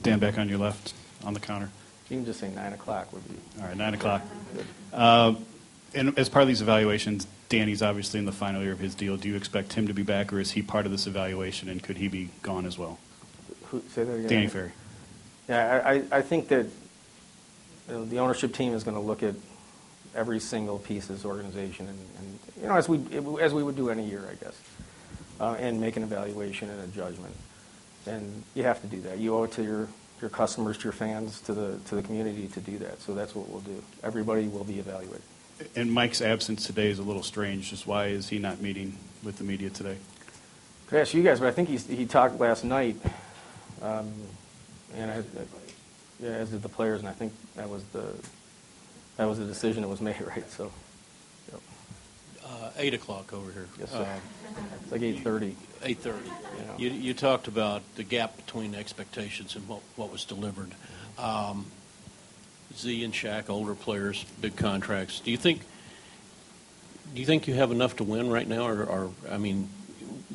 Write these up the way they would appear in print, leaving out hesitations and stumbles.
Dan, back on your left on the counter. You can just say 9 o'clock would be. All right, 9 o'clock. And as part of these evaluations, Danny's obviously in the final year of his deal. Do you expect him to be back, or is he part of this evaluation, and could he be gone as well? Say that again? Danny Ferry. Yeah, I think that the ownership team is going to look at every single piece of this organization, and as we would do any year, I guess, and make an evaluation and a judgment. And you have to do that. You owe it to your customers, to your fans, to the community to do that. So that's what we'll do. Everybody will be evaluated. And Mike's absence today is a little strange. Just why is he not meeting with the media today? Could ask you guys, but I think he talked last night, and as did the players, and I think that was the decision that was made, right? So, yep. 8 o'clock over here. Yes, sir. It's like 8:30. 8:30. You talked about the gap between expectations and what was delivered. Z and Shaq, older players, big contracts. Do you think you have enough to win right now, or I mean,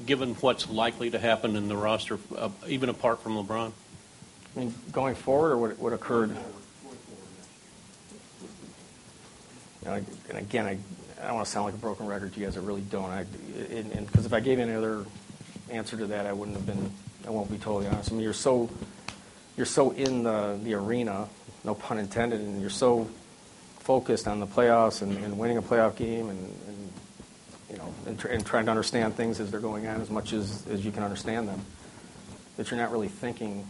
given what's likely to happen in the roster, even apart from LeBron? I mean, going forward, or what occurred? And again, I don't want to sound like a broken record to you guys. I really don't. Because if I gave any other answer to that, I wouldn't have been. I won't be totally honest. I mean, you're so in the arena, no pun intended, and you're so focused on the playoffs and winning a playoff game and trying to understand things as they're going on as much as you can understand them, that you're not really thinking,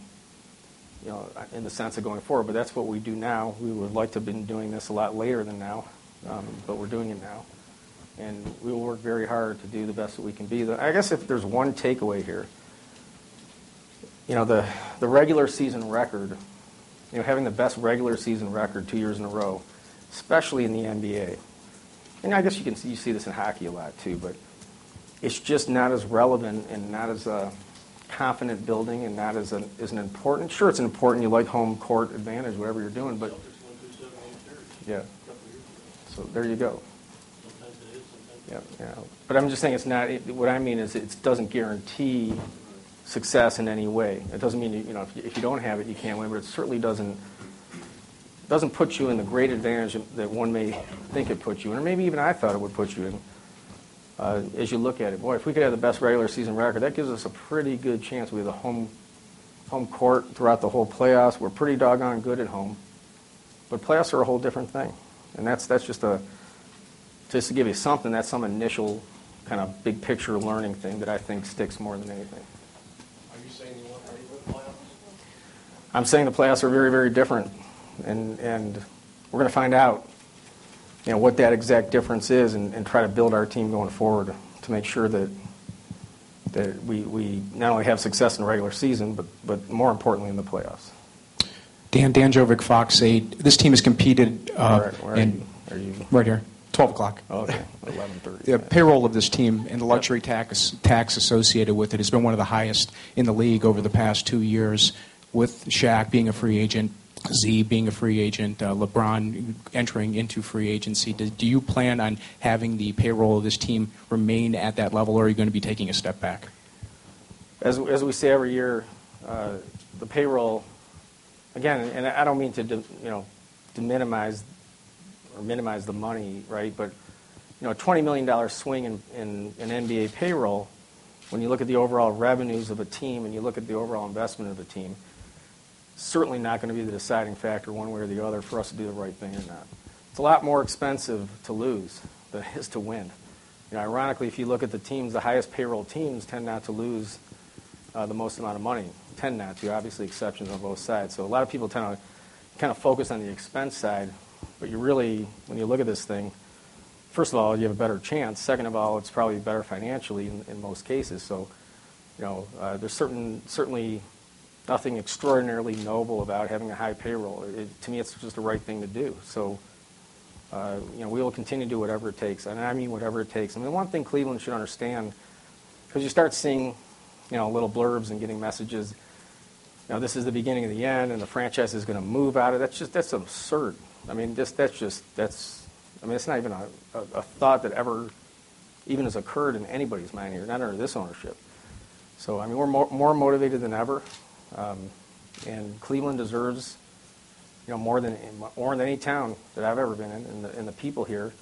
in the sense of going forward. But that's what we do now. We would like to have been doing this a lot later than now, but we're doing it now. And we will work very hard to do the best that we can be. I guess if there's one takeaway here, the regular season record, having the best regular season record 2 years in a row, especially in the NBA. And I guess you see this in hockey a lot too, but it's just not as relevant and not as confident building and not as an important. Sure, it's important. You like home court advantage, whatever you're doing, but yeah. So there you go. Yeah. But I'm just saying it's not. What I mean is it doesn't guarantee success in any way. It doesn't mean if you don't have it, you can't win. But it certainly doesn't put you in the great advantage that one may think it puts you in, or maybe even I thought it would put you in. As you look at it, boy, if we could have the best regular season record, that gives us a pretty good chance. We have the home court throughout the whole playoffs. We're pretty doggone good at home, but playoffs are a whole different thing, and that's just to give you something. That's some initial kind of big picture learning thing that I think sticks more than anything. Are you saying you want ready for the playoffs? I'm saying the playoffs are very, very different, and we're going to find out, what that exact difference is, and try to build our team going forward to make sure that we not only have success in the regular season, but more importantly in the playoffs. Dan Jovic, Fox 8. This team has competed Where are you? Right here, 12 o'clock. Oh, okay, 11:30. The payroll of this team and the luxury tax associated with it has been one of the highest in the league over the past 2 years, with Shaq being a free agent, Z being a free agent, LeBron entering into free agency. Do you plan on having the payroll of this team remain at that level, or are you going to be taking a step back? As we say every year, the payroll, again, and I don't mean to minimize the money, right? But a $20 million swing in NBA payroll, when you look at the overall revenues of a team and you look at the overall investment of a team, certainly not going to be the deciding factor one way or the other for us to do the right thing or not. It's a lot more expensive to lose than it is to win. Ironically, if you look at the teams, the highest payroll teams tend not to lose the most amount of money. Tend not to, obviously exceptions on both sides. So a lot of people tend to kind of focus on the expense side, but you really, when you look at this thing, first of all, you have a better chance. Second of all, it's probably better financially in most cases. So, there's certainly nothing extraordinarily noble about having a high payroll. To me, it's just the right thing to do. So, we will continue to do whatever it takes, and I mean whatever it takes. I mean, one thing Cleveland should understand, because you start seeing, little blurbs and getting messages, this is the beginning of the end, and the franchise is going to move out of it. That's absurd. I mean, it's not even a thought that ever even has occurred in anybody's mind here, not under this ownership. So, I mean, we're more motivated than ever. And Cleveland deserves, more than any town that I've ever been in, and the people here,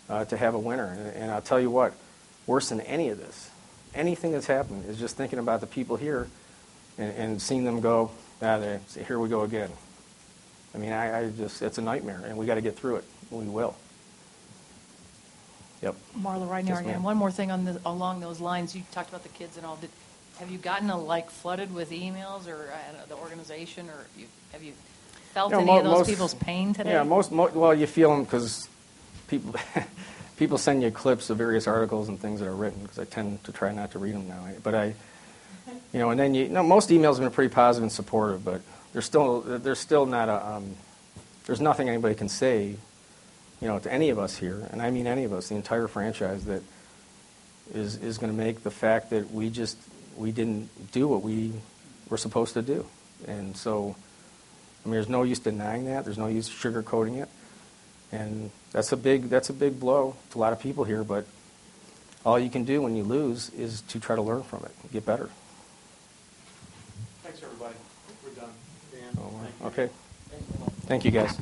to have a winner. And I'll tell you what, worse than any of this, anything that's happened is just thinking about the people here and seeing them go, here we go again. I mean, it's a nightmare, and we got to get through it. We will. Yep. Marla Reinier Yes, again. ma'am. One more thing along those lines. You talked about the kids and all. Have you gotten flooded with emails or the organization, or have you felt any of those people's pain today? Yeah, well, you feel them because people send you clips of various articles and things that are written, because I tend to try not to read them now. But and then most emails have been pretty positive and supportive, but there's still not there's nothing anybody can say, to any of us here, and I mean any of us, the entire franchise, that is going to make the fact that we didn't do what we were supposed to do. And so, there's no use denying that. There's no use sugarcoating it. And that's a big blow to a lot of people here, but all you can do when you lose is to try to learn from it and get better. Thanks, everybody. We're done. Dan, Okay. Thank you, guys.